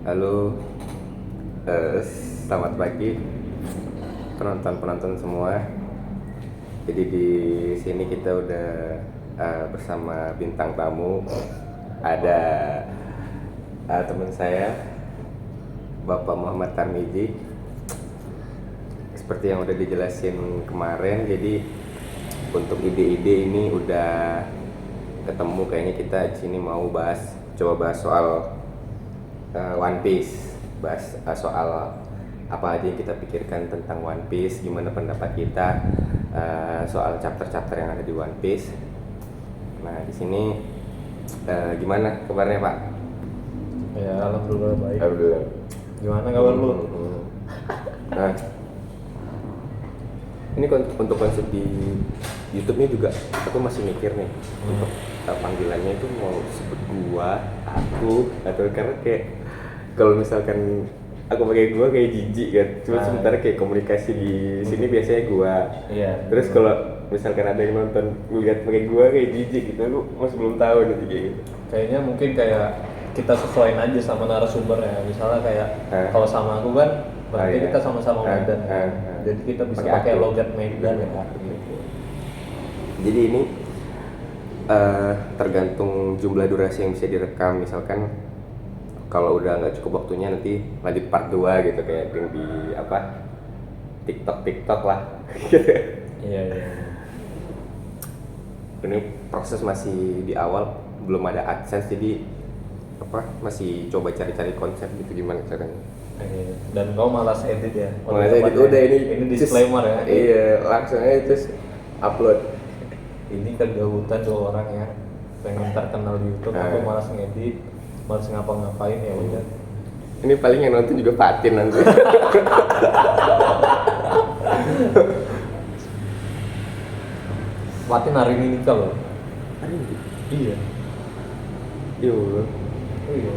Halo, selamat pagi penonton-penonton semua. Jadi di sini kita udah bersama bintang tamu. Ada teman saya, Bapak Muhammad Tarmizi. Seperti yang udah dijelasin kemarin, jadi untuk ide-ide ini udah ketemu. Kayaknya kita di sini mau coba bahas soal One Piece, bahas soal apa aja yang kita pikirkan tentang One Piece, gimana pendapat kita soal chapter-chapter yang ada di One Piece. Nah, di sini gimana kabarnya, Pak? Ya, alhamdulillah baik. Alhamdulillah. Gimana kabar lu? Nah, ini untuk konsep di YouTube-nya juga aku masih mikir nih untuk panggilannya itu mau sebut aku, atau karena kayak kalau misalkan aku pakai gua kayak jijik kan. Cuma sementara kayak komunikasi di sini biasanya gua. Iya. Terus kalau misalkan ada yang nonton lihat pakai gua kayak jijik gitu, aku masih belum tahu nih kayak gitu. Kayaknya mungkin kayak kita sesuaiin aja sama narasumber ya. Misalnya kayak kalau sama aku kan berarti kita sama-sama Medan. Jadi kita bisa pakai logat Medan ya. Gitu. Jadi ini tergantung jumlah durasi yang bisa direkam. Misalkan kalau udah nggak cukup waktunya nanti lanjut part 2 gitu, kayak yang di TikTok lah. Iya. Ini proses masih di awal, belum ada AdSense, jadi masih coba cari-cari konsep gitu gimana caranya. Dan kau malas edit ya? Malas edit, udah ini disclaimer ya. Iya, langsung aja terus upload. Ini kegabutan 2 orang ya pengen terkenal di YouTube. Aku malas ngedit, malas ngapa-ngapain ya udah. Ini paling yang nonton juga Fatin nanti. Fatin hari ini nikah loh. Hari ini? Iya. Iya. Iya.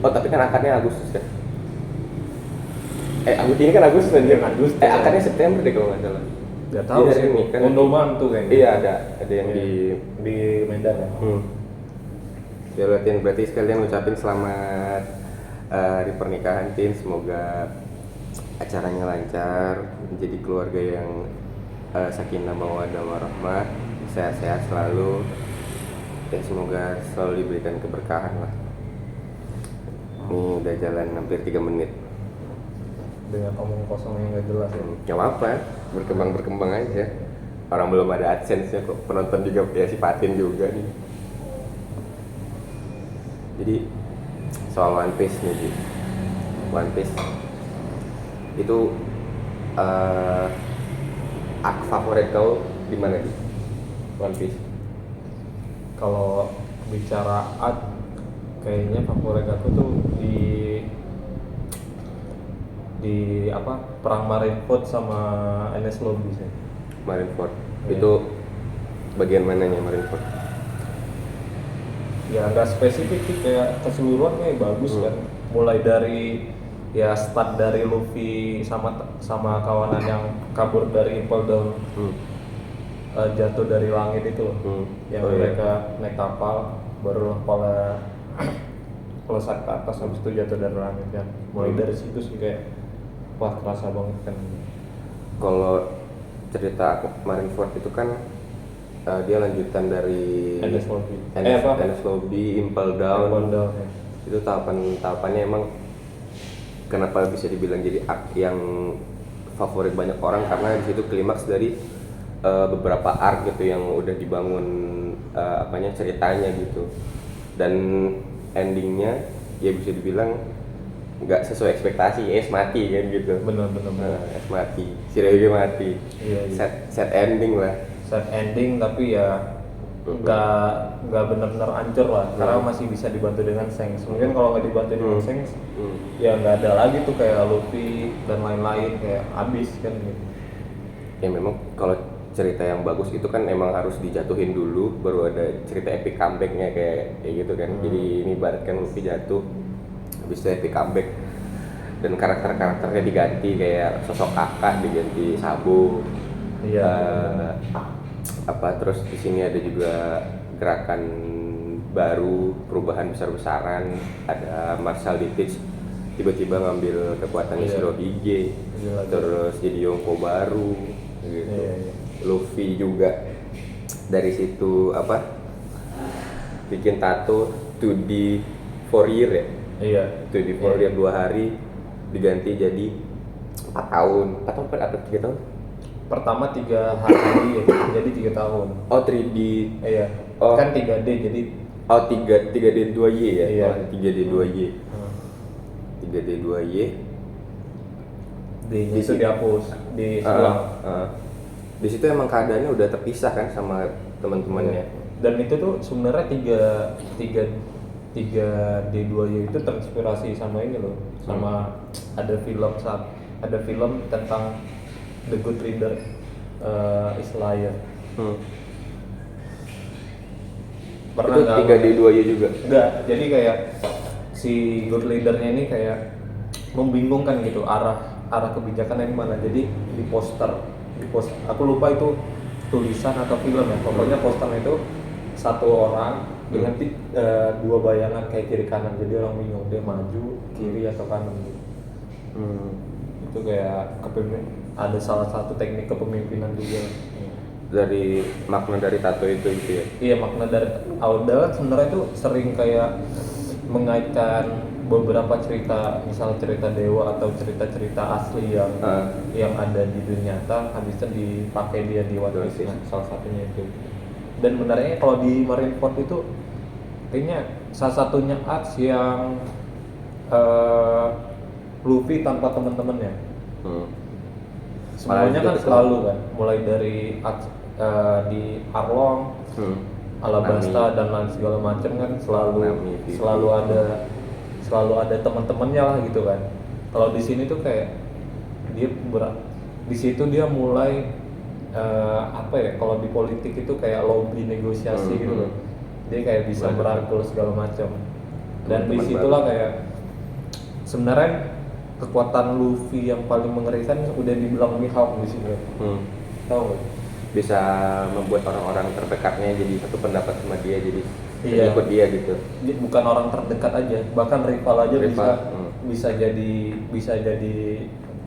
Oh, tapi kan akadnya Agustus kan? Agustus ini kan Agustus kan? Agustus. Akadnya September deh kalau nggak salah. Gak tahu Iya, sih. ini kan Undoman tuh kayaknya. Iya, ada yang di Medan ya. Ya, berarti sekalian ucapin selamat di pernikahan Tin. Semoga acaranya lancar, menjadi keluarga yang sakinah mawaddah warahmah, sehat-sehat selalu. Ya, semoga selalu diberikan keberkahan lah. Ini udah jalan hampir 3 menit. Dengan omong kosong yang gak jelas ya. Gak apa-apa, berkembang aja. Orang belum ada AdSense-nya kok, penonton juga ya si Fatin juga nih. Jadi soal One Piece nih, Ji. One Piece itu arc favorit kau di mana, Ji? One Piece. Kalau bicara art, kayaknya favorit aku tuh di perang Marineford sama Enies Lobby sih. Marineford. Iya. Itu bagian mananya Marineford? Ya nggak spesifik sih, kayak keseluruhan kayak bagus kan. Mulai dari ya start dari Luffy sama kawanan yang kabur dari Impel Down, jatuh dari langit itu loh. Yang mereka naik kapal baru melesat ke atas, habis itu jatuh dari langit kan. Mulai dari situ sih kayak wah kerasa banget kan. Kalau cerita Marineford itu kan dia lanjutan dari Enies Lobby. Enies Lobby, Impel Down. Ya. Itu tahapannya emang kenapa bisa dibilang jadi arc yang favorit banyak orang, karena di situ klimaks dari beberapa arc gitu yang udah dibangun ceritanya gitu, dan endingnya ya bisa dibilang nggak sesuai ekspektasi, ya es mati kan gitu. Benar. Es mati, si Ryoga mati. Iya. Sad ending lah. Sad ending, tapi ya nggak benar-benar hancur lah, karena masih bisa dibantu dengan Shanks. Mungkin kalau nggak dibantu dengan Shanks, ya nggak ada lagi tuh kayak Luffy dan lain-lain, kayak abis kan gitu. Ya memang kalau cerita yang bagus itu kan emang harus dijatuhin dulu, baru ada cerita epic comeback-nya kayak gitu kan. Jadi ini ibaratkan Luffy jatuh, habis itu epic comeback, dan karakter-karakternya diganti, kayak sosok kakak diganti Sabo. Iya. Terus di sini ada juga gerakan baru, perubahan besar-besaran. Ada Marshall Dietrich tiba-tiba ngambil kekuatannya Shirohige, terus jadi Yonko baru gitu. Luffy juga dari situ bikin tato 2D for year ya. Iya. 2D for year 2 hari diganti jadi 4 tahun atau 3 tahun? Pertama 3 hari jadi 3 tahun. Oh 3D. Iya. Oh. Kan 3D jadi. Oh 3D 2Y ya? Iya. Oh, 3D 2Y. 3D 2Y. D-nya itu dihapus, disulang. Di situ emang keadaannya udah terpisah kan sama teman-temannya. Dan itu tuh sebenarnya 3D2Y itu terinspirasi sama ini loh, sama ada film tentang The Good Reader, is Liar. Pernah itu 3D2Y juga? Enggak, jadi kayak si Good Leader-nya ini kayak membingungkan gitu arah kebijakan yang mana. Jadi di poster aku lupa itu tulisan atau film ya, pokoknya posternya itu satu orang dengan 2 bayangan kayak kiri kanan, jadi orang bingung dia maju kiri atau kanan gitu. Itu kayak ada salah satu teknik kepemimpinan juga. Dari makna dari tato itu gitu ya? Iya, makna dari Alda sebenarnya itu sering kayak mengaitkan beberapa cerita, misal cerita dewa atau cerita-cerita asli yang ada di dunia nyata, habisnya dipakai dia di One Piece. Nah, salah satunya itu. Dan benarnya kalau di Marineford itu kayaknya salah satunya arts yang Luffy tanpa teman-temannya. Semuanya kan selalu kan, mulai dari arts di Arlong, Alabasta dan lain segala macam kan selalu ada teman-temannya lah gitu kan. Kalau di sini tuh kayak di situ dia mulai kalau di politik itu kayak lobby negosiasi gitu loh. Dia kayak bisa merangkul segala macam. Dan disitulah kayak sebenarnya kekuatan Luffy yang paling mengerikan udah dibilang Mihawk di sini. Tahu nggak? Bisa membuat orang-orang terdekatnya jadi satu pendapat sama dia, jadi ikut dia gitu. Bukan orang terdekat aja, bahkan rival aja bisa jadi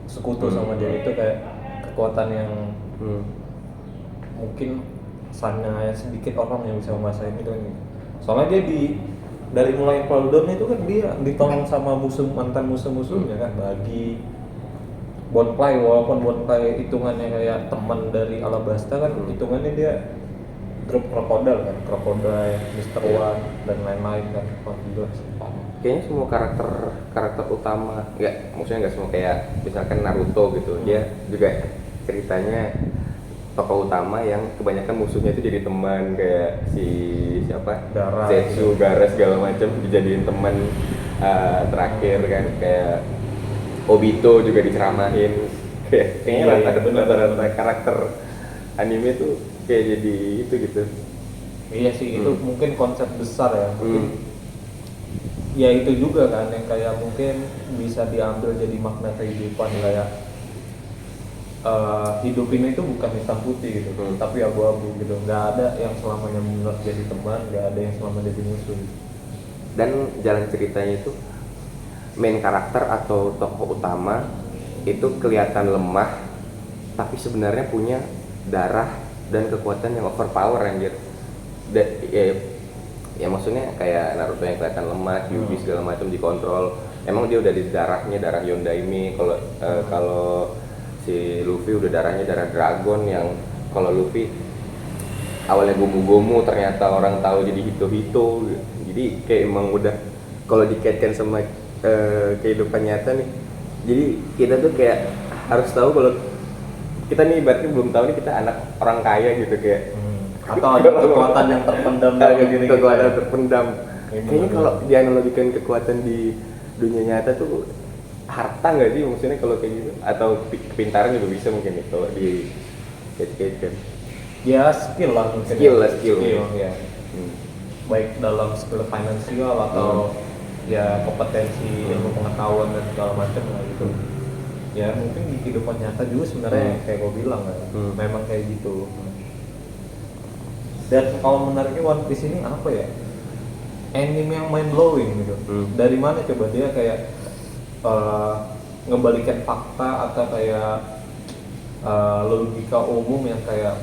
sekutu sama dia. Itu kayak kekuatan yang mungkin hanya sedikit orang yang bisa menguasai itu. Soalnya dia dari mulai Pearl itu kan dia ditolong sama mantan musuh-musuhnya kan, bagi Bonfly, walaupun Bonfly hitungannya kayak teman dari Alabasta kan, hitungannya dia grup Crocodile, Mr. One dan lain-lain kan. Kayaknya semua karakter utama, maksudnya nggak semua, kayak misalkan Naruto gitu, dia juga ceritanya tokoh utama yang kebanyakan musuhnya itu jadi teman, kayak Gaara, Zetsu, Gaara segala macam dijadiin teman terakhir kan, kayak Obito juga diceramahin. Kayaknya rata-rata karakter anime tuh kayak jadi itu gitu. Iya sih, itu mungkin konsep besar ya. Mungkin ya itu juga kan yang kayak mungkin bisa diambil jadi makna kehidupan, kayak hidup ini itu bukan hitam putih gitu, tapi abu-abu gitu. Nggak ada yang selamanya benar jadi teman, nggak ada yang selamanya jadi musuh. Dan jalan ceritanya itu main karakter atau tokoh utama itu kelihatan lemah, tapi sebenarnya punya darah dan kekuatan yang overpower anjir. Ya maksudnya kayak Naruto yang kelihatan lemah, Kyuubi segala macam dikontrol. Emang dia udah di darah Yondaime. Kalau si Luffy udah darahnya darah dragon, yang kalau Luffy awalnya gomu-gomu ternyata orang tahu jadi hito-hito. Jadi kayak emang udah kalau dikaitkan sama kehidupan nyata nih, jadi kita tuh kayak harus tahu kalau kita nih ibaratnya belum tahu nih kita anak orang kaya gitu, kayak atau ada kekuatan yang terpendam kekuatan terpendam. Kayaknya kalau dianalogikan kekuatan di dunia nyata tuh harta nggak sih, maksudnya kalau kayak gitu, atau kepintaran juga bisa mungkin nih kalau di kaitkan. Ya skill lah mungkin. Skill ya. Baik dalam skill finansial atau ya kompetensi ilmu pengetahuan dan segala macam lah gitu. Ya mungkin di kehidupan nyata juga sebenarnya kayak gue bilang ya, memang kayak gitu. Dan kalau menariknya One Piece ini apa ya, anime yang mind blowing gitu. Dari mana coba dia kayak ngebalikin fakta atau kayak logika umum yang kayak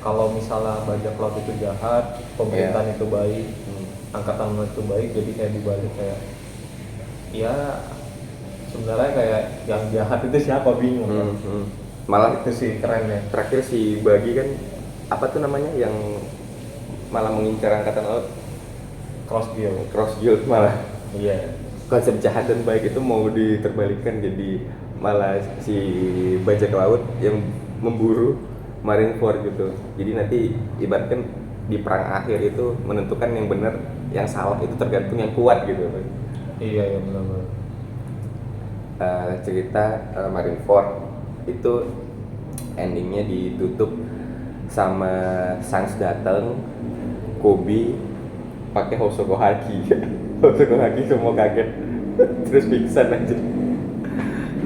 kalau misalnya bajak laut itu jahat, pemerintahan itu baik, angkatan laut itu baik, jadi kayak dibalik kayak ya sebenarnya kayak yang jahat itu siapa bingung kan? Malah Itu sih kerennya. terakhir si Bagi kan apa tuh namanya yang malah mengincar angkatan laut, cross guild malah. Iya. Konsep jahat dan baik itu mau diterbalikkan jadi malah si bajak laut yang memburu Marineford gitu. Jadi nanti ibaratkan di perang akhir itu menentukan yang benar, yang salah itu tergantung yang kuat gitu. Iya benar-benar. Cerita Marineford itu endingnya ditutup sama Shanks datang, Kobe pakai Hosoku Haki. Hosoku Haki semua kaget terus pingsan aja.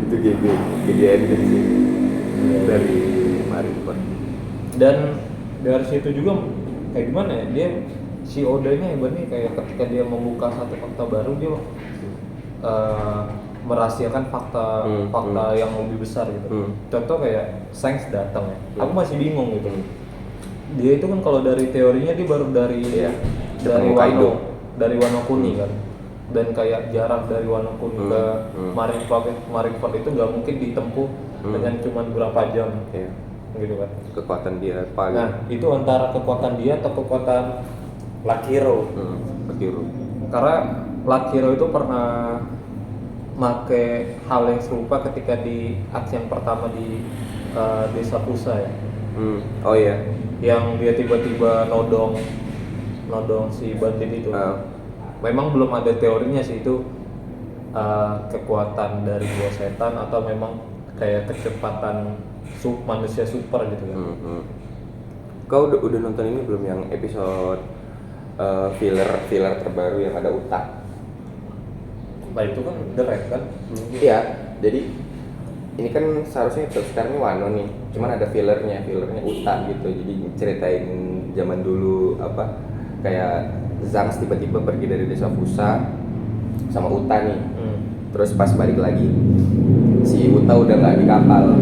Itu jadi ending sih dari Marineford. Dan dari situ juga kayak gimana ya, dia si Oda-nya hebatnya kayak ketika dia membuka satu fakta baru dia merahasiakan fakta yang lebih besar gitu. Contoh kayak Shanks datang ya, aku masih bingung gitu. Dia itu kan kalau dari teorinya dia baru dari Wano Kuni kan, dan kayak jarak dari Wano Kuni ke Marineford itu nggak mungkin ditempuh dengan cuma berapa jam, gitu kan. Kekuatan dia paling. Nah itu antara kekuatan dia atau kekuatan Lakiro. Karena Lakiro itu pernah make hal yang serupa ketika di aksi yang pertama di Desa Pusa ya. Oh iya. Yang dia tiba-tiba nodong si bandit itu. Memang belum ada teorinya sih itu kekuatan dari buah setan atau memang kayak kecepatan manusia super gitu kan. Kau udah nonton ini belum yang episode filler terbaru yang ada Utak? Nah itu kan The Red kan? Iya, jadi ini kan seharusnya episode sekarang ini Wano nih, cuman ada fillernya Utak gitu. Jadi ceritain zaman dulu apa kayak Shanks tiba-tiba pergi dari desa Fusa sama Uta nih. Terus pas balik lagi si Uta udah nggak di kapal.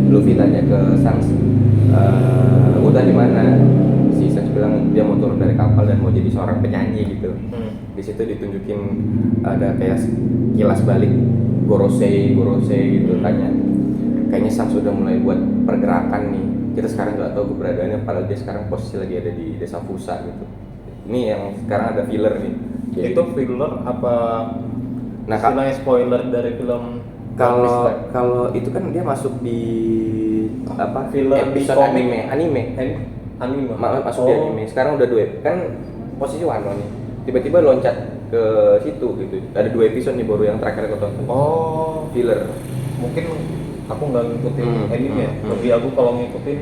Luffy tanya ke Shanks, Uta di mana? Si Shanks bilang dia mau turun dari kapal dan mau jadi seorang penyanyi gitu. Di situ ditunjukin ada kayak kilas balik Gorosei gitu tanya. Kayaknya Shanks sudah mulai buat pergerakan nih. Kita sekarang nggak tahu keberadaannya, padahal dia sekarang posisi lagi ada di desa Fusa gitu. Ini yang sekarang ada filler nih. Jadi, itu filler apa? Nah, istilahnya spoiler dari film. Kalau itu kan dia masuk di apa? Filler di episode komik. anime. Masuk di anime. Sekarang udah 2 kan posisi Wano nih. Tiba-tiba loncat ke situ gitu. Ada 2 episode nih baru yang terakhir aku tonton. Oh, Filler. mungkin aku nggak ngikutin anime ya. Lebih aku kalau ngikutin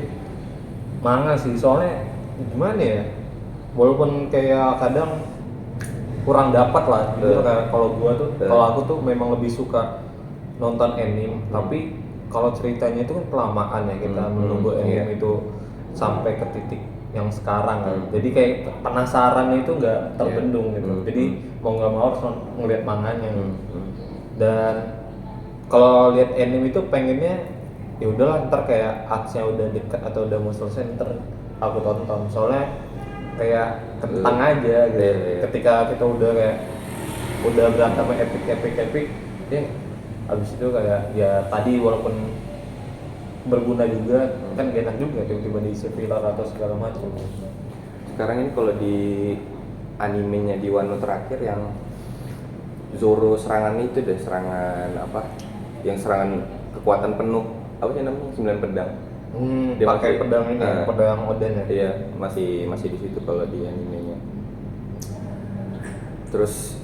manga sih. Soalnya gimana ya? Walaupun kayak kadang kurang dapat lah. Gitu kayak kalau aku tuh memang lebih suka nonton anime, tapi kalau ceritanya itu kan kelamaan ya kita menunggu anime itu sampai ke titik yang sekarang kan. Jadi kayak penasarannya itu nggak terbendung gitu. Jadi mau nggak mau harus ngeliat manganya. Dan kalau lihat anime itu pengennya ya udahlah ntar kayak aksinya udah dekat atau udah mau selesai ntar aku tonton. Soalnya kayak kentang aja gitu. Ketika kita udah berantemnya epic habis itu kayak ya tadi walaupun berguna juga kan gak enak juga tiba-tiba diisi filler atau segala macam. Sekarang ini kalau di animenya di Wano terakhir yang Zoro serangan itu deh, serangan apa? Yang serangan kekuatan penuh apa sih namanya? 9 pedang. Dia pakai pedang ini, pedang Oden ya. Iya, masih di situ kalau di animenya. Terus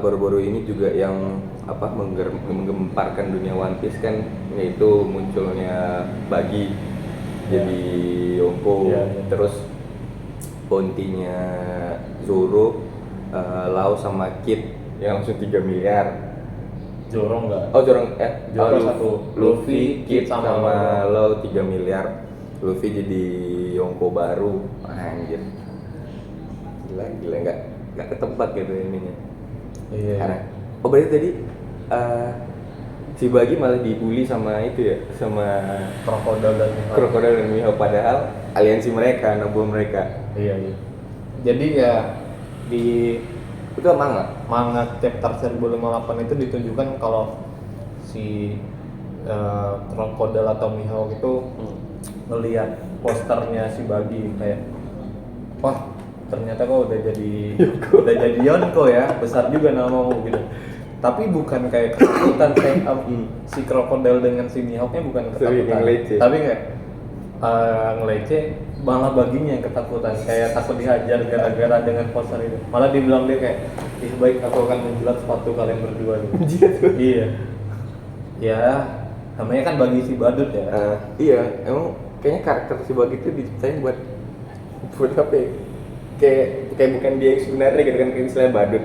baru-baru ini juga yang apa menggemparkan dunia One Piece kan, yaitu munculnya Bagi jadi Yonko, terus bounty-nya Zoro, Lau sama Kid yang langsung 3 miliar. Zoro enggak? Oh Zoro satu. Luffy, Kid sama Lau 3 miliar. Luffy jadi Yonko baru, anjir. Gila enggak nggak ketebak gitu ininya. Iya. Karena berarti tadi si Bagi malah dibully sama itu ya, sama Krokodil dan Mihawk. Krokodil dan Mihawk, padahal aliansi mereka, noble mereka. Iya. Jadi ya di Itu manga. chapter 1058 itu ditunjukkan kalau si Krokodil atau Mihawk itu ngelihat posternya si Bagi kayak, wah ternyata kau udah jadi Yonko ya, besar juga namamu gitu. Tapi bukan kayak ketakutan kayak si Krokodil dengan si Mihawknya bukan ketakutan, tapi kayak ngelece, malah Baginya yang ketakutan, kayak takut dihajar gara-gara dengan poster itu. Malah dibilang dia kayak, ih baik aku akan menjilat sepatu kalian berdua gitu. Iya. Ya, namanya kan Bagi si badut ya. Iya, emang kayaknya karakter si Bagi itu diciptain buat apa ya? Kayak bukan dia yang sebenarnya gitu kan, kayak misalnya badut.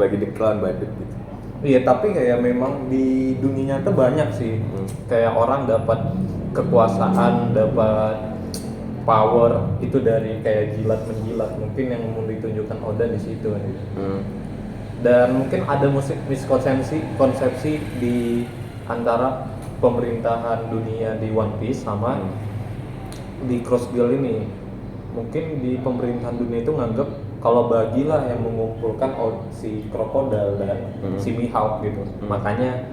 Bagi dikelawan badut gitu. Iya, tapi kayak memang di dunia nyata banyak sih. Kayak orang dapat kekuasaan, dapat power itu dari kayak jilat menjilat. Mungkin yang mau ditunjukkan Oda di situ kan gitu. Dan mungkin ada konsepsi di antara pemerintahan dunia di One Piece sama di Cross Guild ini. Mungkin di pemerintahan dunia itu nganggep kalau Bagilah yang mengumpulkan si Krokodil dan si Mihawk gitu. Makanya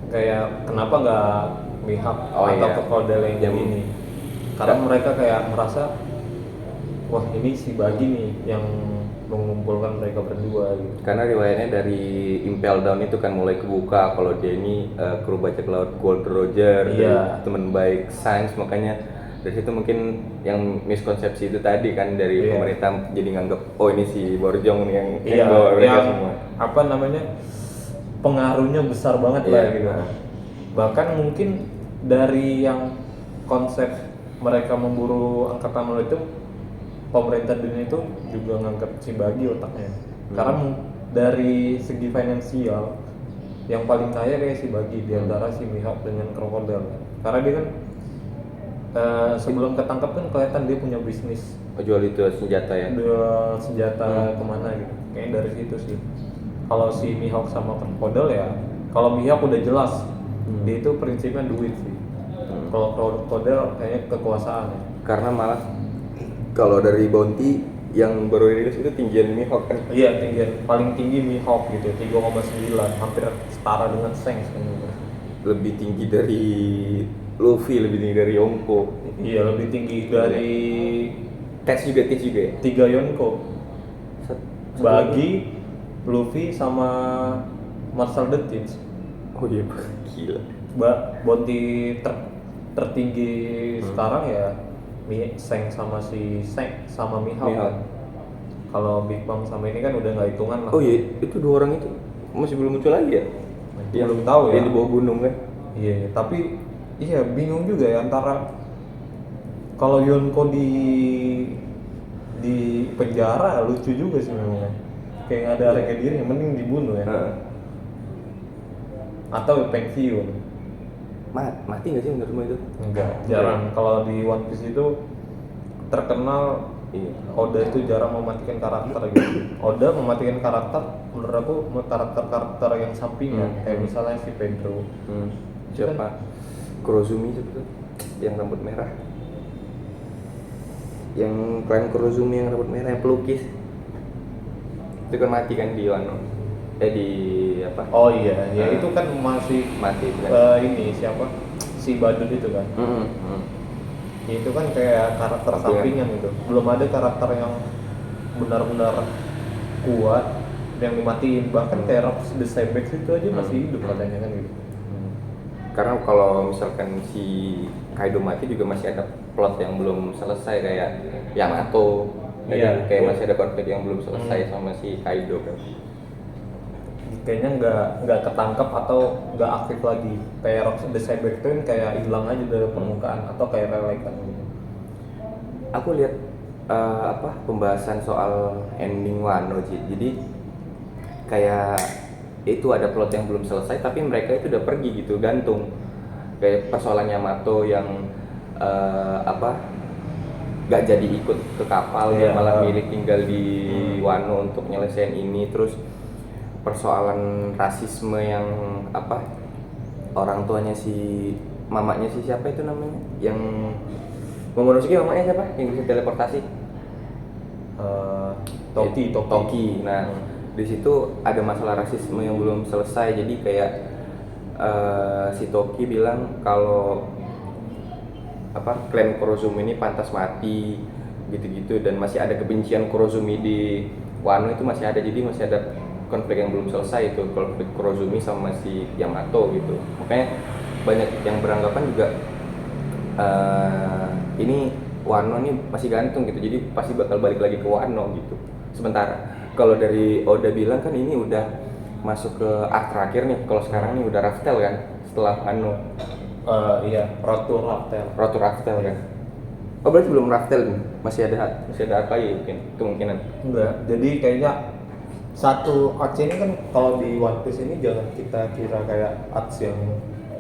kayak kenapa nggak Mihawk atau Krokodil yang ini? Karena mereka kayak merasa, wah ini si Bagi nih yang mengumpulkan mereka berdua gitu. Karena riwayatnya dari Impel Down itu kan mulai kebuka kalau dia ini kru bajak laut Gold Roger, teman baik Sainz, makanya dari situ mungkin yang miskonsepsi itu tadi kan dari pemerintah jadi nganggep, oh ini si Borjong nih yang bawa mereka semua. Apa namanya, pengaruhnya besar banget lah gitu. Bahkan mungkin dari yang konsep mereka memburu angkatan laut itu, pemerintah dunia itu juga nganggep si Bagi otaknya. Karena dari segi finansial yang paling kaya kayak si Bagi di antara si Mihawk dengan Krokodil. Karena dia kan sebelum ketangkap kan kelihatan dia punya bisnis. Jual itu senjata ya? Jual senjata kemana gitu. Kayaknya dari situ sih. Kalau si Mihawk sama Krokodil ya, kalau Mihawk udah jelas, dia itu prinsipnya duit sih. Kalau Krokodil kayaknya kekuasaan ya. Karena malah kalau dari bounty yang baru rilis itu tinggian Mihawk kan? Iya, paling tinggi Mihawk gitu, 3,9, hampir setara dengan Shanks kan gitu. Lebih tinggi dari Luffy, lebih tinggi dari Yonko. Iya, lebih tinggi dari Tes juga ya? 3 Yonko. Bagi, Luffy sama Marcel the Teach. Oh iya, gila. Bounty tertinggi sekarang ya Shanks sama Mihawk. Kalau Big Mom sama ini kan udah nggak hitungan lah. Oh iya, itu 2 orang itu masih belum muncul lagi ya? Belum tahu ya. Yang di bawah gunung kan? Iya, tapi iya bingung juga ya antara kalau Yonko di penjara lucu juga sih memang. Kayak nggak ada harga diri, mending dibunuh ya. Atau pensiun. Mati nggak sih menurutmu itu? Enggak, jarang. Kalau di One Piece itu terkenal Oda itu jarang mematikan karakter gitu. Oda mematikan karakter, menurut aku karakter yang sampingan, kayak misalnya si Pedro. Siapa? Kurozumi itu yang rambut merah. Yang klien Kurozumi yang rambut merah yang pelukis. Itu kan mati kan di Wano. Di apa? Oh iya, ya itu kan masih mati kan. Ini siapa? Si Badut itu kan. Itu kan kayak karakter sampingan gitu. Belum ada karakter yang benar-benar kuat yang dimatiin. Bahkan kayak Rox the Sabex itu aja masih hidup katanya kan gitu. Karena kalau misalkan si Kaido mati juga masih ada plot yang belum selesai kayak Yamato. Kayak masih ada konflik yang belum selesai sama si Kaido kan. Kayaknya nggak ketangkap atau nggak aktif lagi. Kayak Rox the Sabex itu kan kayak hilang aja dari permukaan atau kayak lelekan gitu. Aku lihat pembahasan soal ending Wano sih. Jadi kayak itu ada plot yang belum selesai tapi mereka itu udah pergi gitu, gantung. Kayak persoalan Yamato yang nggak jadi ikut ke kapal, dia Iya. malah milih tinggal di Wano untuk nyelesain ini. Terus persoalan rasisme yang apa, orang tuanya si mamanya si siapa itu namanya yang Momonosuke, mamanya siapa yang bisa teleportasi? Toki. Nah, di situ ada masalah rasisme yang belum selesai. Jadi kayak si Toki bilang kalau apa, klan Kurozumi ini pantas mati gitu-gitu, dan masih ada kebencian Kurozumi di Wano itu masih ada. Jadi masih ada konflik yang belum selesai, itu konflik Kurozumi sama si Yamato gitu. Makanya banyak yang beranggapan juga ini Wano ini masih gantung gitu, jadi pasti bakal balik lagi ke Wano gitu. Sementara kalau dari Oda bilang kan ini udah masuk ke arc terakhir nih. Kalau sekarang nih udah Raftel kan setelah Wano. Iya, Road to Raftel kan. Oh berarti belum Raftel nih, masih ada apa ya mungkin kemungkinan? Enggak, jadi kayaknya satu arc ini kan kalau di One Piece ini jangan kita kira kayak arc yang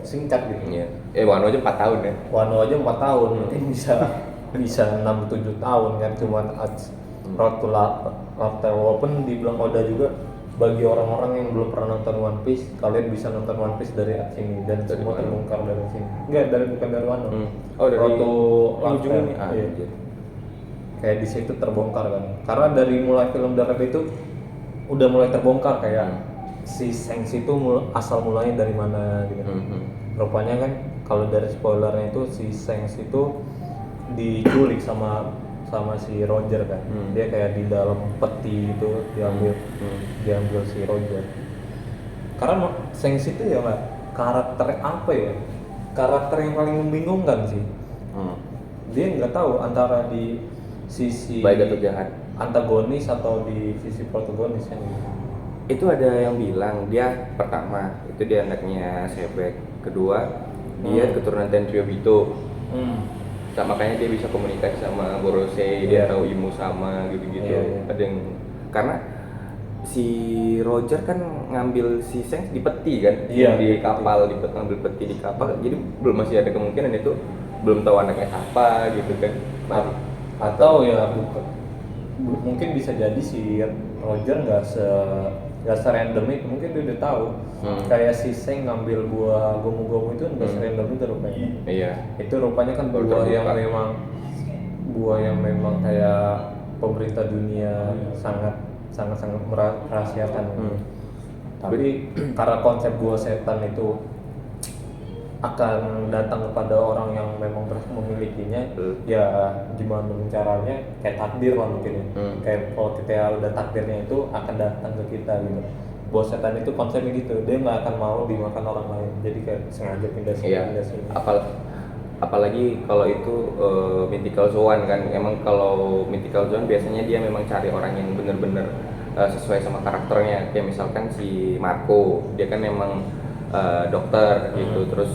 singkat gitu. Iya. Wano aja 4 tahun ya. Wano aja 4 tahun, mungkin bisa 6-7 tahun kan, cuman arc Road to Raftel. Walaupun dibilang Oda juga, bagi orang-orang yang belum pernah nonton One Piece, kalian bisa nonton One Piece dari arc ini dan Dari semua Wano. terbongkar dari sini. Enggak, bukan dari Wano. Oh dari Road to ujung Raftel. ini. Iya. Iya. Kayak di situ terbongkar kan, karena dari mulai film Darat itu udah mulai terbongkar kayak si Shanks itu asal mulanya dari mana gitu. Rupanya kan kalau dari spoilernya itu si Shanks itu diculik sama si Roger kan. Dia kayak di dalam peti itu diambil si Roger. Karena Shanks itu ya nggak, karakter apa ya, karakter yang paling membingungkan sih. Dia nggak tahu antara di sisi Baik atau jahat. antagonis atau di sisi protagonis yang Itu ada yang bilang dia pertama itu dia anaknya Sebek, kedua dia keturunan Tenryubito. Makanya dia bisa komunikasi sama Gorosei, dia tahu ilmu sama gitu-gitu. Ada yang karena si Roger kan ngambil si Shanks di peti kan, di kapal, ngambil peti di kapal. Jadi belum, masih ada kemungkinan itu belum tahu anaknya siapa gitu kan. atau ya mungkin bisa jadi si Roger nggak serandom itu, mungkin dia udah tahu. Kayak si Seng ngambil buah gomu-gomu itu nggak serandom itu rupanya. Iya. Itu rupanya kan buah yang memang kayak pemerintah dunia sangat merahasiakan. Tapi karena konsep buah setan itu akan datang kepada orang yang memang memilikinya, ya gimana caranya, kayak takdir lah mungkin ya. Kayak kalau kita udah takdirnya itu akan datang ke kita gitu. Bos setan itu konsepnya gitu, dia nggak akan mau dimakan orang lain, jadi kayak sengaja pindah sini. Apalagi kalau itu mythical zone kan, emang kalau mythical zone biasanya dia memang cari orang yang bener-bener sesuai sama karakternya. Kayak misalkan si Marco, dia kan memang dokter gitu, terus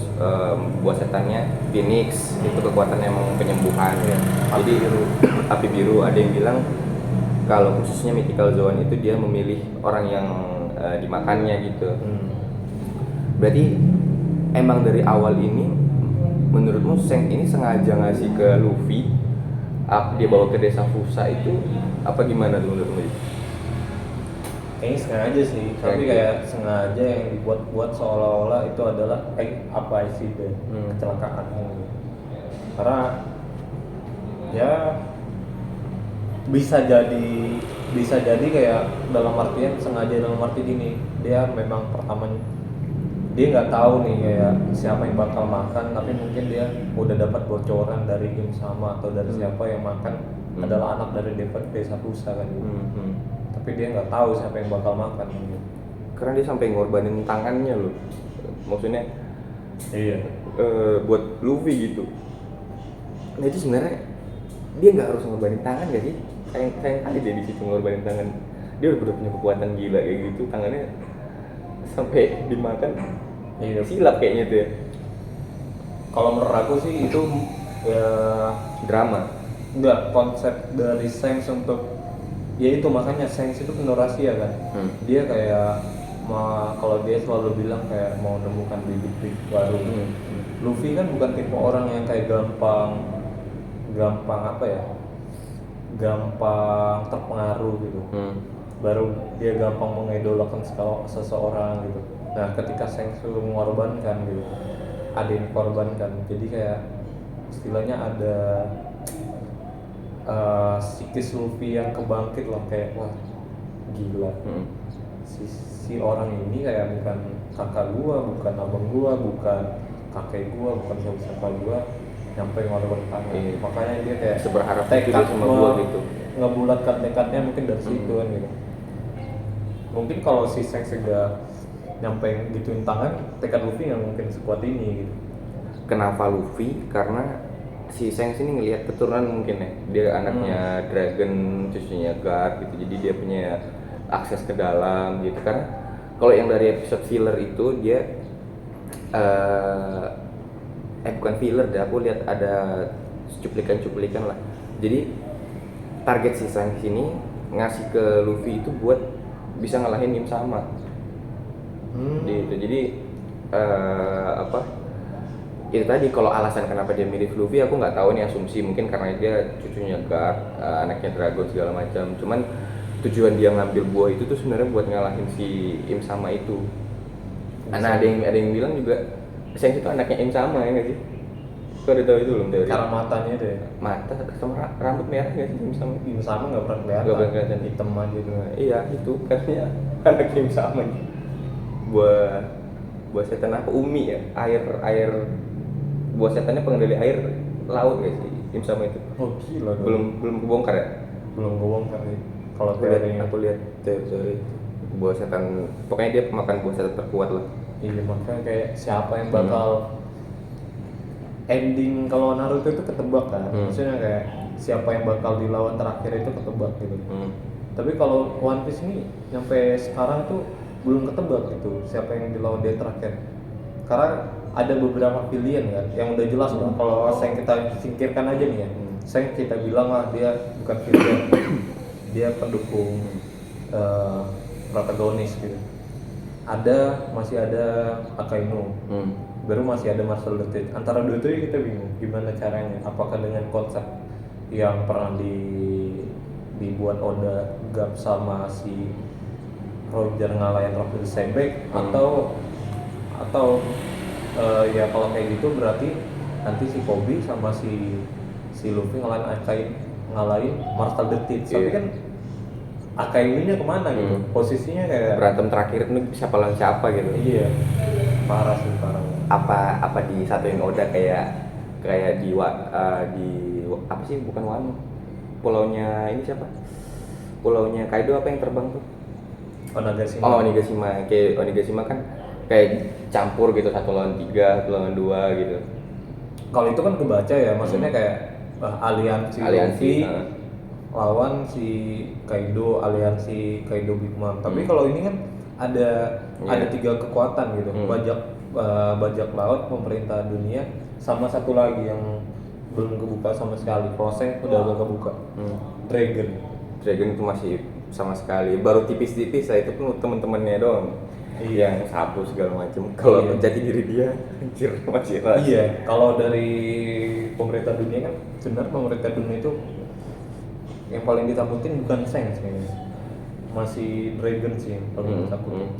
buah setannya Phoenix, itu kekuatannya emang penyembuhan. Jadi api biru, ada yang bilang kalau khususnya mythical zone itu dia memilih orang yang dimakannya gitu. Berarti emang dari awal ini menurutmu Shanks ini sengaja ngasih ke Luffy, dia bawa ke desa Fusa itu apa gimana tuh menurutmu? Kayaknya sengaja sih, tapi kayak sengaja yang dibuat seolah-olah itu adalah apa sih itu kecelakaan. Karena ya bisa jadi kayak dalam artian sengaja, dalam arti gini, dia memang pertama dia nggak tahu nih kayak siapa yang bakal makan, tapi mungkin dia udah dapat bocoran dari Im sama atau dari siapa yang makan adalah anak dari desa Fusa kan gitu. Tapi dia nggak tahu siapa yang bakal makan gitu. Karena dia sampai ngorbanin tangannya loh, maksudnya buat Luffy gitu. Nah itu sebenarnya dia nggak harus ngorbanin tangan gak sih? Sayang kali dia di situ ngorbanin tangan. Dia udah punya kekuatan gila kayak gitu, tangannya sampai dimakan. Silap kayaknya tuh ya. Kalau menurut aku sih itu ya Drama. enggak, konsep dari Shanks untuk ya itu, makanya Shanks itu penuh rahasia kan. Dia kayak kalau dia selalu bilang kayak mau menemukan bibit baru. Luffy kan bukan tipe orang yang kayak gampang apa ya, gampang terpengaruh gitu. Baru dia gampang mengidolakan seseorang gitu. Nah ketika Shang-Chi mengorbankan gitu, ada yang korbankan, jadi kayak istilahnya ada psikis Luffy yang kebangkit lah, kayak wah gila, si orang ini kayak bukan kakak gua, bukan abang gua, bukan kakek gua, bukan siapa gua, nyampe ngorbankan. Makanya dia kayak seberharap itu dia sama gua gitu, ngebulatkan tekadnya mungkin dari situ kan gitu. Mungkin kalau si Shang-Chi gak nyampe gituin tangan, tekad Luffy nggak mungkin sekuat ini gitu. Kenapa Luffy? Karena si Shang ini ngelihat keturunan mungkin ya, dia anaknya Dragon, cucunya Guard gitu, jadi dia punya akses ke dalam gitu. Karena kalau yang dari episode filler itu dia bukan filler deh, aku lihat ada cuplikan lah. Jadi target si Shang ini ngasih ke Luffy itu buat bisa ngalahin Im sama gitu. Jadi itu tadi, kalau alasan kenapa dia milih Luffy aku nggak tahu, nih asumsi, mungkin karena dia cucunya Guard, anaknya Dragon segala macam. Cuman tujuan dia ngambil buah itu tuh sebenarnya buat ngalahin si Im sama itu. Nah ada yang bilang juga Shang itu anaknya Im sama, ya nggak sih? Kau udah tahu itu belum teori? Karena matanya itu ya, Mata sama rambut merah nggak sih Im sama? Im sama nggak pernah kelihatan, hitam aja gitu. Iya itu katanya anaknya Im sama. Buah setan apa, Umi ya, air buah setannya pengendali air laut gak sih Im sama itu? Oh gila dong. Belum kebongkar ya? Belum kebongkar nih. Kalau aku lihat teori buah setan, pokoknya dia pemakan buah setan terkuat lah. Iya, makanya kayak siapa yang bakal ending, kalau Naruto itu ketebak kan. Maksudnya kayak siapa yang bakal dilawan terakhir itu ketebak gitu. Tapi kalau One Piece ini sampai sekarang tuh belum ketebak gitu siapa yang dilawan dia terakhir. Karena ada beberapa pilihan kan yang udah jelas lah. Kalau Shang kita singkirkan aja nih ya, Shang kita bilang lah dia bukan villain, dia pendukung protagonis gitu. Masih ada Akainu, baru masih ada Marcel Detit. Antara dua itu kita bingung gimana caranya, apakah dengan konsep yang pernah dibuat Oda Gap sama si Roger ngalahin Roger Sebek, atau ya kalau kayak gitu berarti nanti si Kobe sama si Luffy ngalahin Marcel Detit. Tapi kan Akainu-nya kemana gitu, posisinya kayak berantem terakhir ini siapa lawan siapa gitu. Iya, parah sih, parah. Apa disatuin Oda kayak di apa sih, bukan Wano, pulaunya ini siapa, pulaunya Kaido apa yang terbang tuh? Onigashima. Kayak Onigashima kan kayak campur gitu, 1 lawan 3, 1 lawan 2 gitu. Kalau itu kan kebaca ya, maksudnya kayak aliansi Luffy lawan si Kaido, aliansi Kaido Big Mom. Tapi kalau ini kan ada 3 kekuatan gitu. Bajak laut, pemerintah dunia, sama satu lagi yang belum kebuka sama sekali. Proses udah agak kebuka. Dragon itu masih sama sekali, baru tipis-tipis lah, itu pun temen-temennya doang. Yang sapu segala macam. Kalau jati diri dia anjir masih rahasia. Iya, kalau dari pemerintah dunia kan sebenarnya pemerintah dunia itu yang paling ditakutin bukan Shang sebenarnya, masih Dragon sih yang paling ditakutin.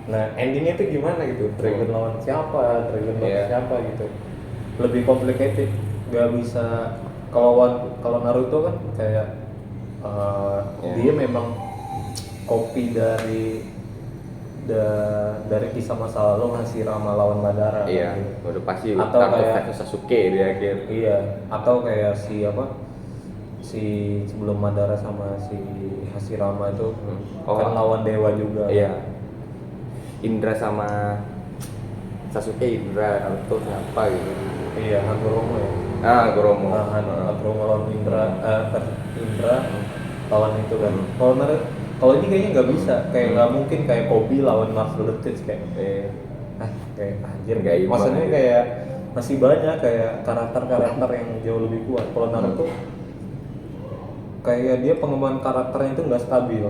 Nah endingnya itu gimana gitu, Dragon lawan siapa, siapa gitu, lebih complicated. Gak bisa, kalau Naruto kan kayak dia memang copy dari kisah masa lalu Hashirama lawan Madara. Iya, gitu. udah pasti. Atau kayak Sasuke di akhir. Iya, atau kayak si sebelum Madara sama si Hashirama itu kan lawan dewa juga. Iya. Indra sama Sasuke, Naruto siapa gitu. Iya, Hagoromo ya. Hagoromo. Hagoromo lawan Indra lawan itu kan. Kalau ini kayaknya nggak bisa, kayak nggak mungkin kayak Kobe lawan Marcel Detit kayak. Kayak anjir nggak imbang. Maksudnya kayak masih banyak kayak karakter yang jauh lebih kuat. Kalau Naruto kayak dia pengembangan karakternya itu nggak stabil.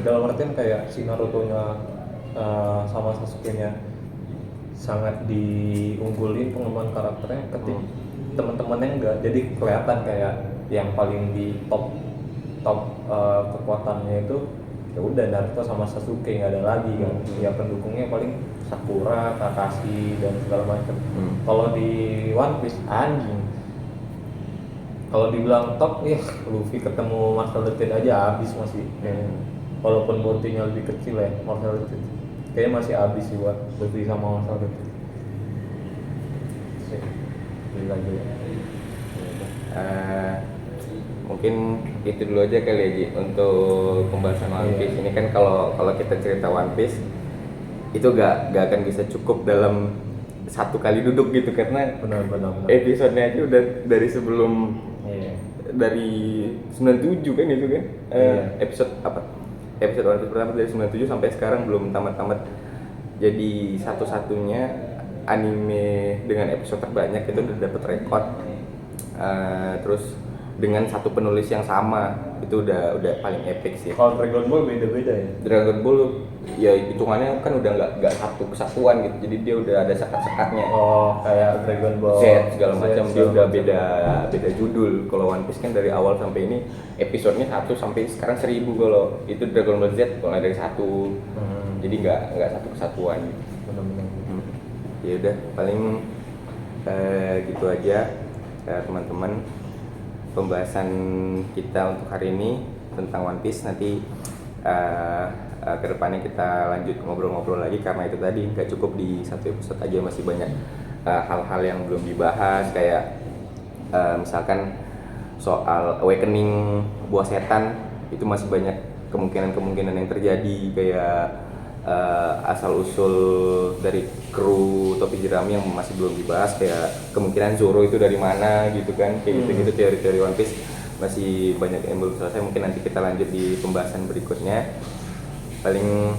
Dalam artian kayak si Naruto-nya sama Sasuke-nya sangat diunggulin pengembangan karakternya, ketika teman-temannya enggak, jadi kelihatan kayak yang paling di top kekuatannya itu ya udah Naruto sama Sasuke, nggak ada lagi kan. Ya pendukungnya paling Sakura, Kakashi dan segala macam. Kalau di One Piece anjing, kalau dibilang top ya Luffy ketemu Marshall the Tide aja habis masih. Walaupun bounty-nya lebih kecil ya Marshall the Tide, kayaknya masih habis sih buat Luffy sama Marshall the Tide. Gila. Mungkin itu dulu aja kali ya Ji untuk pembahasan One Piece. Ini kan kalau kita cerita One Piece itu gak akan bisa cukup dalam satu kali duduk gitu, karena benar. episodenya aja udah dari sebelum dari 97 kan itu kan. Episode One Piece pertama dari 97 sampai sekarang belum tamat-tamat. Jadi satu-satunya anime dengan episode terbanyak itu udah dapet rekor. Terus dengan satu penulis yang sama, itu udah paling epic sih. Kalau Dragon Ball beda-beda ya. Dragon Ball ya hitungannya kan udah nggak satu kesatuan gitu, jadi dia udah ada sekat-sekatnya. Oh, kayak Dragon Ball Z segala macam, dia udah beda judul. Kalau One Piece kan dari awal sampai ini episodenya 1 sampai sekarang 1000. Kalau itu Dragon Ball Z mulai dari 1. Jadi nggak satu kesatuan gitu. Benar. Ya udah paling gitu aja teman-teman pembahasan kita untuk hari ini tentang One Piece. Nanti kedepannya kita lanjut ngobrol-ngobrol lagi, karena itu tadi nggak cukup di satu episode aja, masih banyak hal-hal yang belum dibahas, kayak misalkan soal awakening buah setan, itu masih banyak kemungkinan yang terjadi, kayak asal usul dari kru topi jerami yang masih belum dibahas, kayak kemungkinan Zoro itu dari mana gitu kan, kayak gitu teori-teori One Piece masih banyak yang belum selesai. Mungkin nanti kita lanjut di pembahasan berikutnya. Paling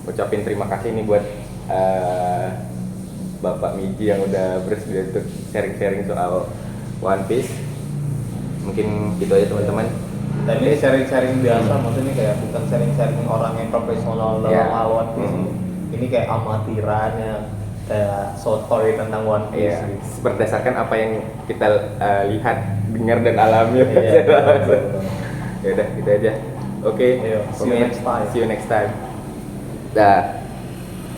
ucapin terima kasih nih buat Bapak Miji yang udah bersedia untuk sharing-sharing soal One Piece. Mungkin gitu aja teman-teman. Dan ini sharing-sharing biasa, maksudnya kayak bukan sharing-sharing orang yang profesional dalam One Piece. Ini kayak amatirannya, kayak sotoy tentang One Piece. Gitu. Berdasarkan apa yang kita lihat, dengar dan alami. Ya udah gitu aja. Oke. See you next time. Dah.